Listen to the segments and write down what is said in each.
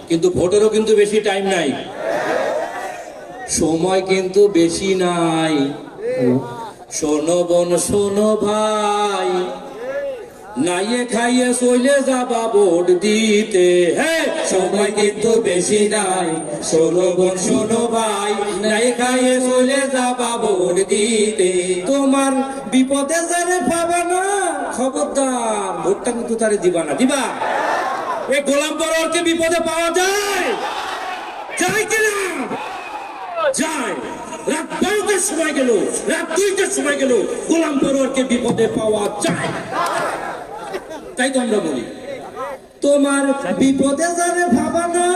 কিন্তু ভোটেরও কিন্তু বেশি টাইম নাই, সময় কিন্তু বেশি নাই। শোনো বোন শোনো ভাই, নাইয়ে খাইয়ে চলে যাবা ভোট দিতে, হ্যাঁ সময় কিন্তু বেশি নাই। শোনো বোন শোনো ভাই, নাইয়ে খাইয়ে চলে যাবা ভোট দিতে। তোমার বিপদে যারে পাবা না, খবরদার ভোটটা কিন্তু তারে দিবা না। দিবা? এই গোলাম পরোয়ারকে বিপদে পাওয়া যায়? যায় কিনা? যায়। রাত 12টার সময় গেল, রাত 2টার সময় গেল, গোলাম পরোয়ারকে বিপদে পাওয়া যায়। তাই তো আমরা বলি, তোমার বিপদে যারে ভাবা না,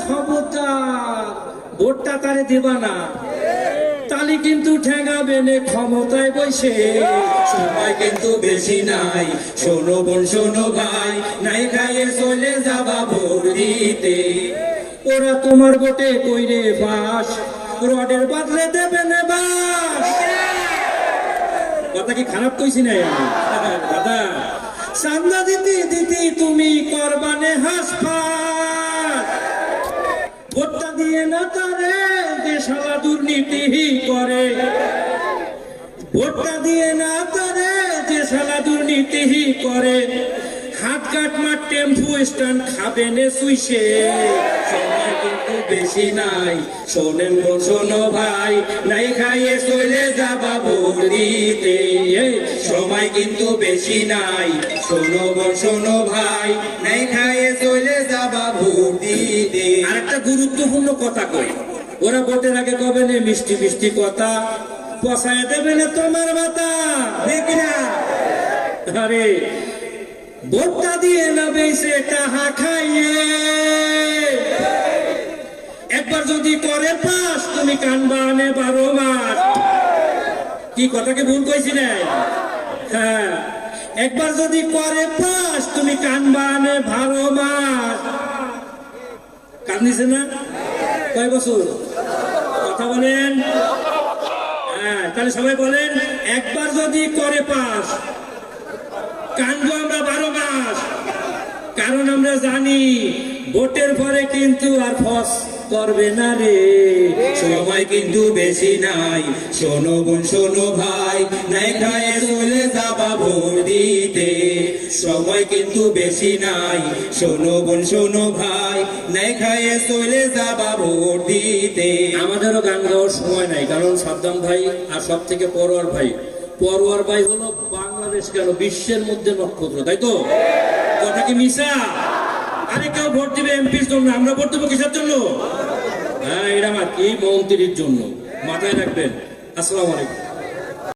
খবরদার ভোটটা তারে দিবা না। তালি কিন্তু ঠেঙাবে নে ক্ষমতায় বসে, সময় কিন্তু বেশি নাই। শোনো বোন শোনো ভাই, নাই খাইয়ে চলে যাবা ভোট দিতে। ওরা তোমার ভোটে কইরে বাস, রডের বদলে দেবে না বাস। কথা কি খারাপ কইছি না দাদা? চান্দা দিতে দিতে তুমি করবানে হাসপাত, ভোটটা দিয়ে না তারে দেশালা দুর্নীতি করে। ভোটটা দিয়ে না তারে দেশালা দুর্নীতি করে। হাত কাটমার টেম্পু স্ট্যান্ড খাবে নে সুইসে, সময় কিন্তু বেশি নাই। শোনেন বোন শোনো ভাই, নাই খাইয়ে চলে যাবা ভোট দিতে, সময় কিন্তু বেশি নাই। শোনো বোন শোনো ভাই, নাই খাইয়ে চলে যাবা ভোট দিতে। আর একটা গুরুত্বপূর্ণ কথা কই, ওরা ভোটের আগে কবে নে মিষ্টি মিষ্টি কথা, পচায় দেবে না তোমার মাথা, ঠিক না? আরে ভোটটা দিয়ে না বেশে টাহা খাইয়ে, একবার যদি করে পাস তুমি কানবানে 12 মাস। কি কথাকে ভুল কইছি না? হ্যাঁ, একবার যদি করে পাস তুমি কানবানে 12 মাস। কান্দিছে না? কয় বছর? কথা বলেন। হ্যাঁ, তাহলে সবাই বলেন, একবার যদি করে পাস কানবো আমরা 12 মাস। কারণ আমরা জানি ভোটের পরে কিন্তু আর ফস করবে না রে, সময় কিন্তু বেশি নাই। শোনো বোন শোনো ভাই, নাই খায়ে চলে যাবা ভোট দিতে, সময় কিন্তু বেশি নাই। শোনো বোন শোনো ভাই, নাই খায়ে চলে যাবা ভোট দিতে। আমাদেরও গান গাওয়ার সময় নাই, কারণ সাদ্দাম ভাই আর সব থেকে পরোয়ার ভাই, পরোয়ার ভাই হলো বাংলাদেশ কেন বিশ্বের মধ্যে নক্ষত্র, তাই তো? কথা কি মিশা? আরে কেউ ভোট দিবে এমপির জন্য, আমরা ভোট দেবো কিসের জন্য? হ্যাঁ, এটা আমার কি মন্ত্রীর জন্য, মাথায় রাখবেন। আসসালামু আলাইকুম।